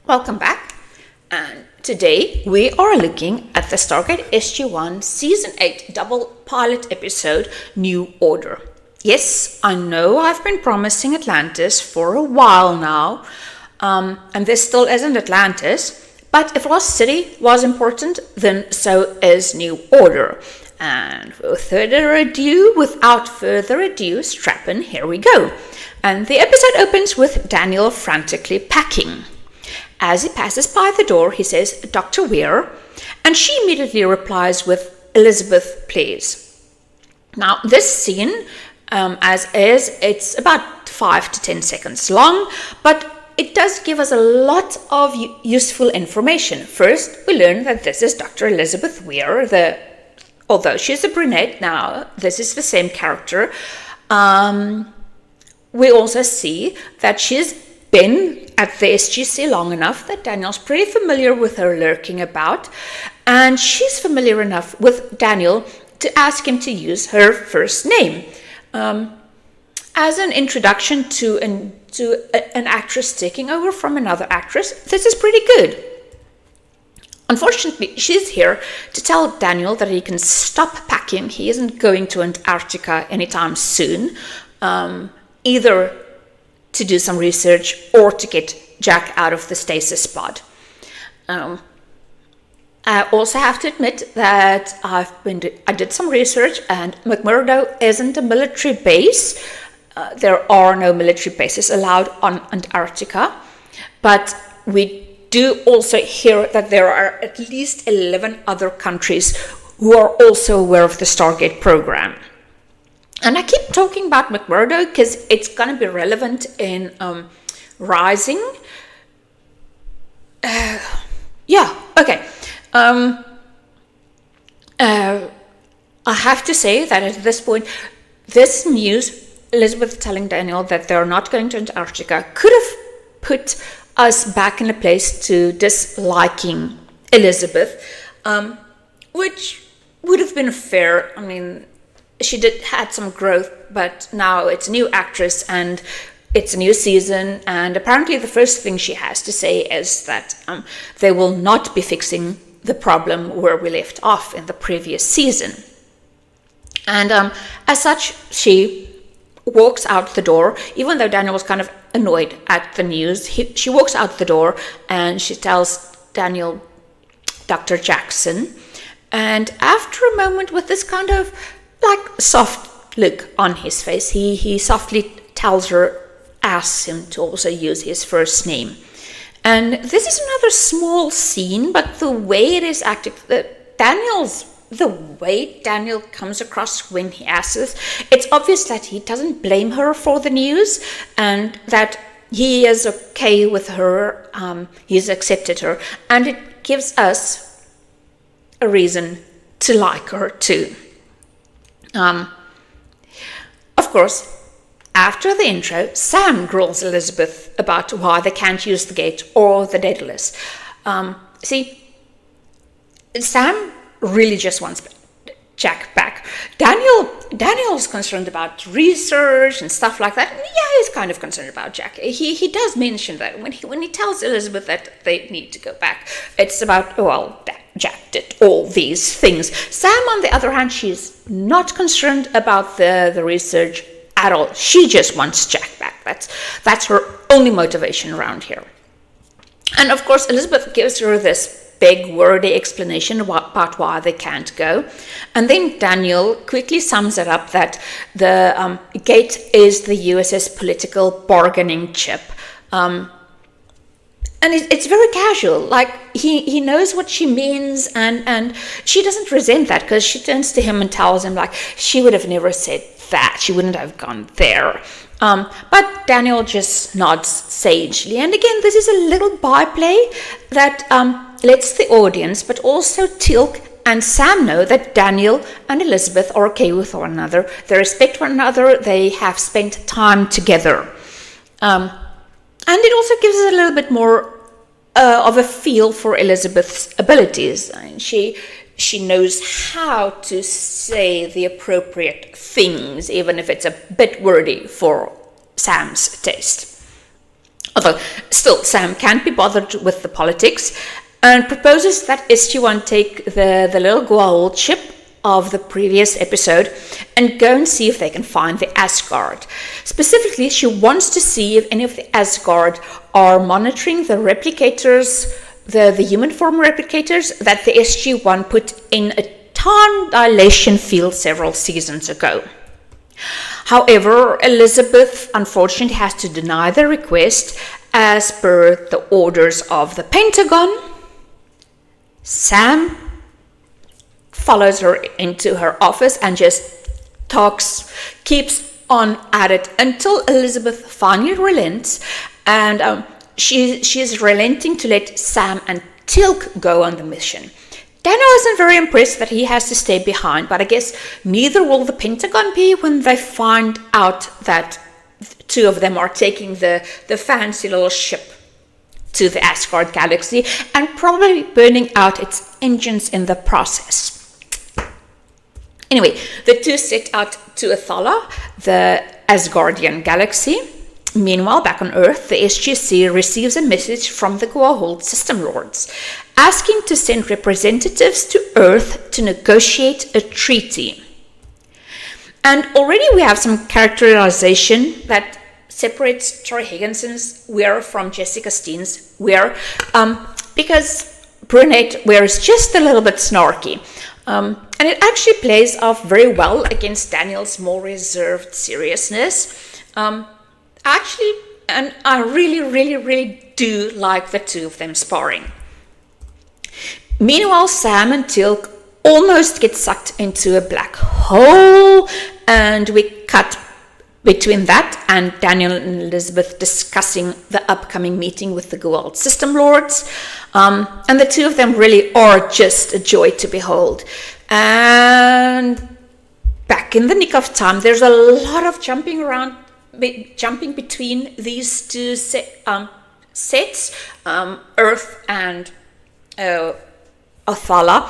Welcome back, and today we are looking at the Stargate SG-1 Season 8 double pilot episode, New Order. Yes, I know I've been promising Atlantis for a while now, and this still isn't Atlantis, but if Lost City was important, then so is New Order. And without further ado, strap in, here we go. And the episode opens with Daniel frantically packing. As he passes by the door, he says, "Doctor Weir," and she immediately replies with, "Elizabeth, please." Now, this scene, as is, it's about 5 to 10 seconds long, but it does give us a lot of useful information. First, we learn that this is Dr. Elizabeth Weir, although she's a brunette now, this is the same character. We also see that she's been at the SGC long enough that Daniel's pretty familiar with her lurking about, and she's familiar enough with Daniel to ask him to use her first name as an introduction to an actress taking over from another actress. This is pretty good. Unfortunately, she's here to tell Daniel that he can stop packing. He isn't going to Antarctica anytime soon, either to do some research or to get Jack out of the stasis pod. I also have to admit that I did some research, and McMurdo isn't a military base. There are no military bases allowed on Antarctica, but we do also hear that there are at least 11 other countries who are also aware of the Stargate program. And I keep talking about McMurdo because it's going to be relevant in Rising. Okay. I have to say that at this point, this news, Elizabeth telling Daniel that they're not going to Antarctica, could have put us back in a place to disliking Elizabeth, which would have been fair. I mean, she had some growth, but now it's a new actress and it's a new season, and apparently the first thing she has to say is that they will not be fixing the problem where we left off in the previous season. And as such, she walks out the door, even though Daniel was kind of annoyed at the news. She walks out the door and she tells Daniel, "Dr. Jackson," and after a moment with this kind of like soft look on his face, he softly asks him to also use his first name. And this is another small scene, but the way it is acted, the way Daniel comes across when he asks, it's obvious that he doesn't blame her for the news and that he is okay with her, he's accepted her, and it gives us a reason to like her too. Of course, after the intro, Sam grills Elizabeth about why they can't use the gate or the Daedalus. Sam really just wants Jack back. Daniel's concerned about research and stuff like that. Yeah, he's kind of concerned about Jack. He does mention that when he tells Elizabeth that they need to go back, it's about, well, Jack did all these things. Sam, on the other hand, she's not concerned about the research at all. She just wants Jack back. That's her only motivation around here. And of course, Elizabeth gives her this big wordy explanation about why they can't go. And then Daniel quickly sums it up that the gate is the USS political bargaining chip. And it's very casual, like he knows what she means, and she doesn't resent that because she turns to him and tells him like she would have never said that, she wouldn't have gone there. But Daniel just nods sagely, and again this is a little byplay that lets the audience, but also Teal'c and Sam know that Daniel and Elizabeth are okay with one another, they respect one another, they have spent time together. And it also gives us a little bit more of a feel for Elizabeth's abilities. And she knows how to say the appropriate things, even if it's a bit wordy for Sam's taste. Although, still, Sam can't be bothered with the politics and proposes that SG-1 take the little Goa'uld ship of the previous episode and go and see if they can find the Asgard. Specifically, she wants to see if any of the Asgard are monitoring the replicators, the human form replicators that the SG-1 put in a time dilation field several seasons ago. However, Elizabeth unfortunately has to deny the request as per the orders of the Pentagon. Sam follows her into her office and just keeps on at it until Elizabeth finally relents, and she is relenting to let Sam and Teal'c go on the mission. Daniel isn't very impressed that he has to stay behind, but I guess neither will the Pentagon be when they find out that two of them are taking the fancy little ship to the Asgard galaxy and probably burning out its engines in the process. Anyway, the two set out to Athala, the Asgardian galaxy. Meanwhile, back on Earth, the SGC receives a message from the Goa'uld system lords, asking to send representatives to Earth to negotiate a treaty. And already we have some characterization that separates Tori Higginson's Weir from Jessica Steen's Weir, because brunette Weir is just a little bit snarky. And it actually plays off very well against Daniel's more reserved seriousness. Actually, and I really do like the two of them sparring. Meanwhile, Sam and Teal'c almost get sucked into a black hole, and we cut between that and Daniel and Elizabeth discussing the upcoming meeting with the Goa'uld system lords. And the two of them really are just a joy to behold. And back in the nick of time, there's a lot of jumping between these two sets, Earth and Athala.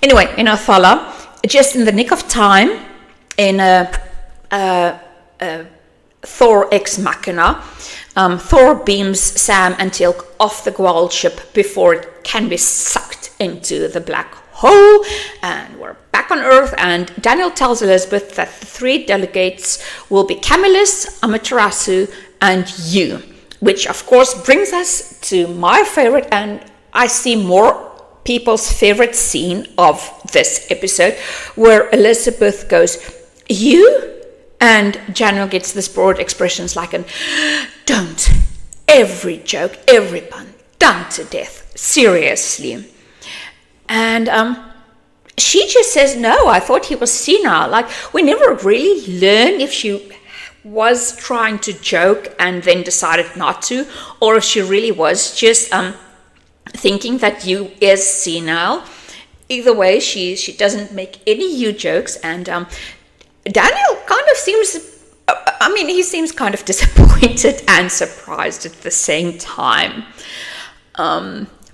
Anyway, in Athala, just in the nick of time, in Thor Ex Machina, Thor beams Sam and Teal'c off the Goa'uld ship before it can be sucked into the black hole, and we're back on Earth, and Daniel tells Elizabeth that the three delegates will be Camillus, Amaterasu, and you, which of course brings us to my favorite, and I see more people's favorite scene of this episode, where Elizabeth goes, you? And Daniel gets this broad expressions like an, don't, every joke, every pun, done to death, seriously. And she just says, no, I thought he was senile. Like, we never really learn if she was trying to joke and then decided not to, or if she really was just thinking that you is senile. Either way, she doesn't make any you jokes, and Daniel kind of seems, he seems kind of disappointed and surprised at the same time.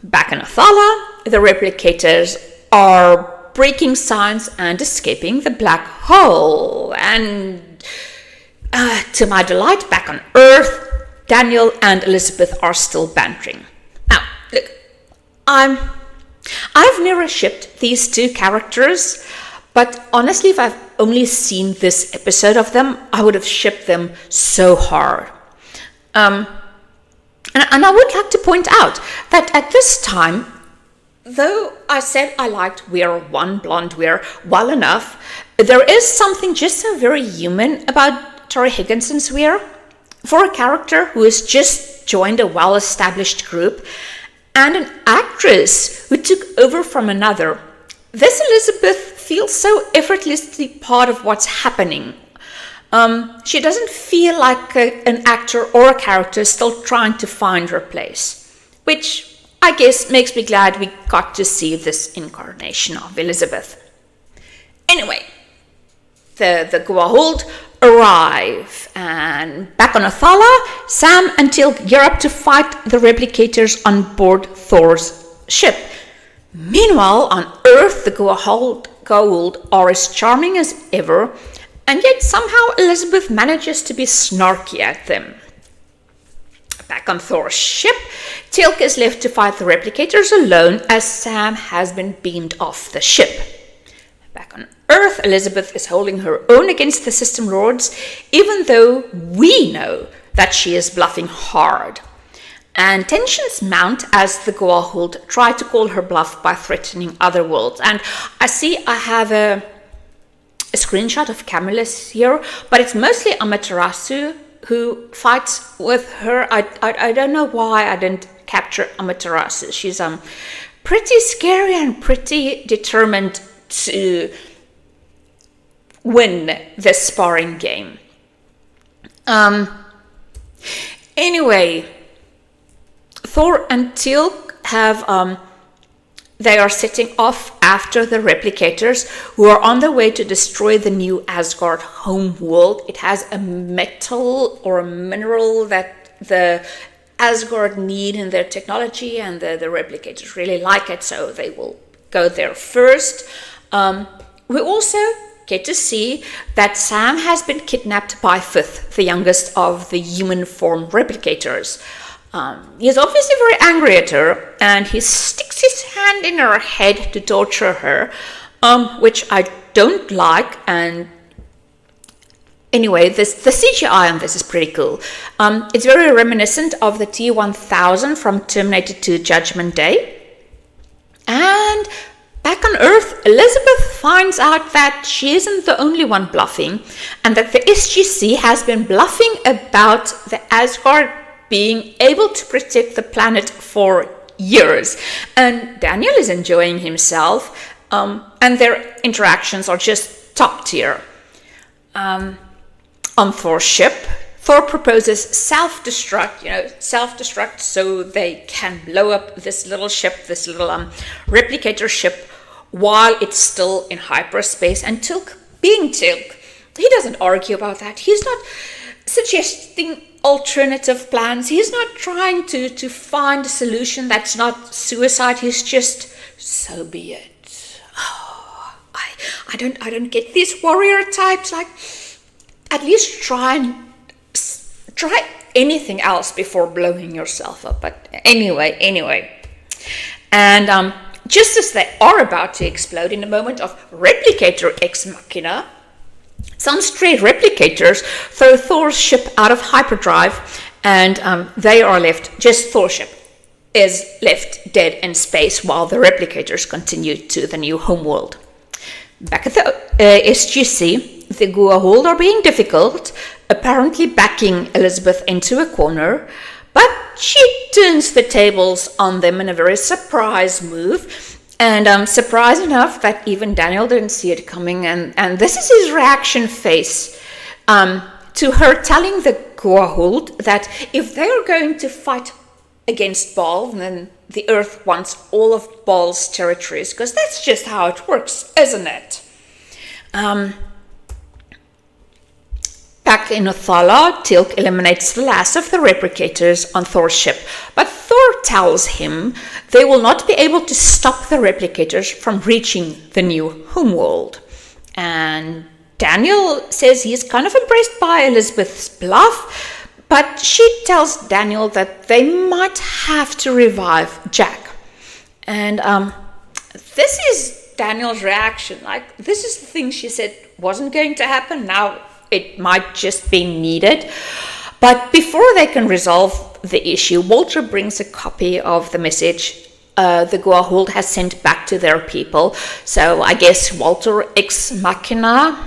Back in Athala, the replicators are breaking science and escaping the black hole. And to my delight, back on Earth, Daniel and Elizabeth are still bantering. Now, look, I've never shipped these two characters, but honestly, if I've only seen this episode of them, I would have shipped them so hard. And I would like to point out that at this time, though I said I liked Weir, one blonde Weir, well enough, there is something just so very human about Tori Higginson's Weir. For a character who has just joined a well-established group and an actress who took over from another, this Elizabeth feels so effortlessly part of what's happening. She doesn't feel like an actor or a character still trying to find her place, which I guess makes me glad we got to see this incarnation of Elizabeth. Anyway, the Goa'uld arrive, and back on Athala, Sam and Teal'c gear up to fight the replicators on board Thor's ship. Meanwhile, on Earth, the Goa'uld are as charming as ever, and yet somehow Elizabeth manages to be snarky at them. Back on Thor's ship, Teal'c is left to fight the replicators alone as Sam has been beamed off the ship. Back on Earth, Elizabeth is holding her own against the System Lords, even though we know that she is bluffing hard. And tensions mount as the Goa'uld try to call her bluff by threatening other worlds. And I have a screenshot of Camillus here, but it's mostly Amaterasu who fights with her. I don't know why I didn't capture Amaterasu. She's pretty scary and pretty determined to win this sparring game. Anyway, Thor and Teal'c have they are setting off after the replicators, who are on their way to destroy the new Asgard homeworld. It has a metal or a mineral that the Asgard need in their technology, and the replicators really like it, so they will go there first. We also get to see that Sam has been kidnapped by Fifth, the youngest of the human form replicators. He's obviously very angry at her, and he sticks his hand in her head to torture her, which I don't like. And anyway, the CGI on this is pretty cool. It's very reminiscent of the T-1000 from Terminator 2 Judgment Day. And back on Earth, Elizabeth finds out that she isn't the only one bluffing, and that the SGC has been bluffing about the Asgard being able to protect the planet for years. And Daniel is enjoying himself, and their interactions are just top tier. On Thor's ship, Thor proposes self-destruct so they can blow up this little ship, this little replicator ship, while it's still in hyperspace. And Teal'c, being Teal'c, he doesn't argue about that. He's not suggesting alternative plans. He's not trying to find a solution that's not suicide. He's just, so be it. Oh, I don't get these warrior types. Like, at least try anything else before blowing yourself up. But anyway, and just as they are about to explode in a moment of replicator ex machina, some stray replicators throw Thor's ship out of hyperdrive, and they are left, just Thor's ship is left dead in space while the replicators continue to the new homeworld. Back at the SGC, the Goa'uld are being difficult, apparently backing Elizabeth into a corner, but she turns the tables on them in a very surprise move. And surprise enough that even Daniel didn't see it coming, and this is his reaction face to her telling the Goa'uld that if they are going to fight against Baal, then the Earth wants all of Baal's territories, because that's just how it works, isn't it? Back in Othala, Teal'c eliminates the last of the replicators on Thor's ship, but Thor tells him they will not be able to stop the replicators from reaching the new homeworld. And Daniel says he's kind of impressed by Elizabeth's bluff, but she tells Daniel that they might have to revive Jack. And this is Daniel's reaction. Like, this is the thing she said wasn't going to happen. Now it might just be needed. But before they can resolve the issue, Walter brings a copy of the message the Goa'uld has sent back to their people. So I guess Walter ex machina.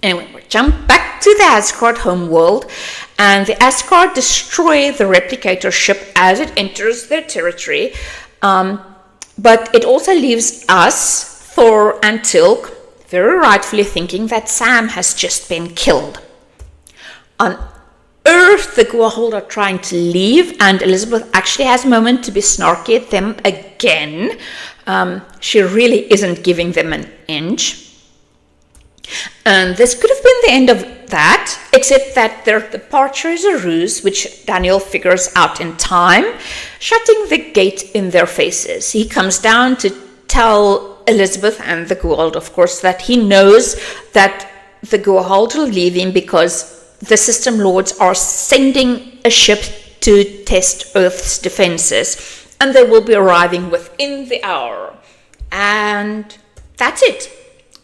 Anyway, we jump back to the Asgard homeworld, and the Asgard destroy the replicator ship as it enters their territory. But it also leaves us, Thor and Teal'c, very rightfully thinking that Sam has just been killed. On Earth, the Goa'uld are trying to leave, and Elizabeth actually has a moment to be snarky at them again. She really isn't giving them an inch. And this could have been the end of that, except that their departure is a ruse, which Daniel figures out in time, shutting the gate in their faces. He comes down to tell Elizabeth and the Goa'uld, of course, that he knows that the Goa'uld are leaving because the System Lords are sending a ship to test Earth's defenses, and they will be arriving within the hour. And that's it.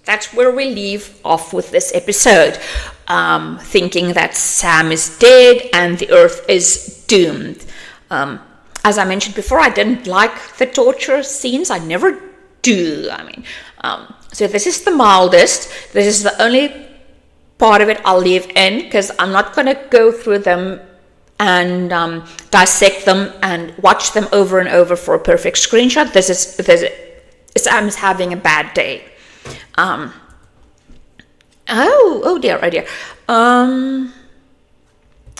That's where we leave off with this episode, thinking that Sam is dead and the Earth is doomed. As I mentioned before, I didn't like the torture scenes. I never do. So this is the mildest. This is the only part of it I'll leave in, because I'm not going to go through them and dissect them and watch them over and over for a perfect screenshot. Sam's having a bad day. Oh dear.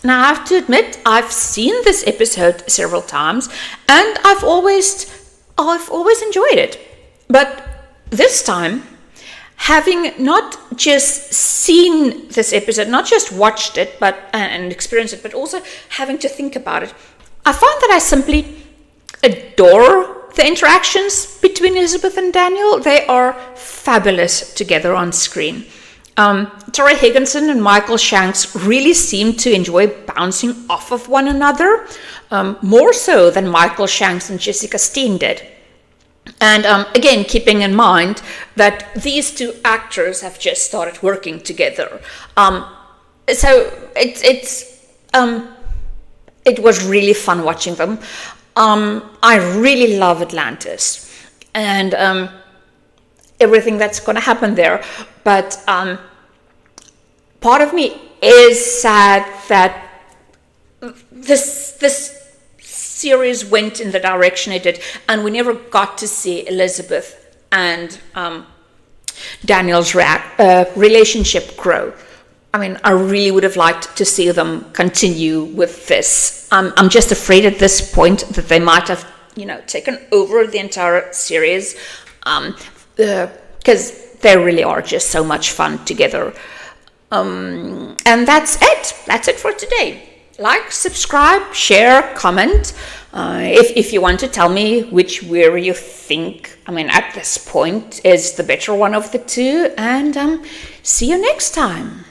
Now I have to admit, I've seen this episode several times, and I've always enjoyed it. But this time, having not just seen this episode, not just watched it and experienced it, but also having to think about it, I find that I simply adore the interactions between Elizabeth and Daniel. They are fabulous together on screen. Tori Higginson and Michael Shanks really seem to enjoy bouncing off of one another, more so than Michael Shanks and Jessica Steen did. And again, keeping in mind that these two actors have just started working together. So it was really fun watching them. I really love Atlantis and everything that's going to happen there. But part of me is sad that this series went in the direction it did, and we never got to see Elizabeth and Daniel's relationship grow. I really would have liked to see them continue with this. I'm just afraid at this point that they might have, taken over the entire series, because they really are just so much fun together. And that's it. That's it for today. Like, subscribe, share, comment. If you want to tell me which Weir you think, at this point, is the better one of the two. And see you next time.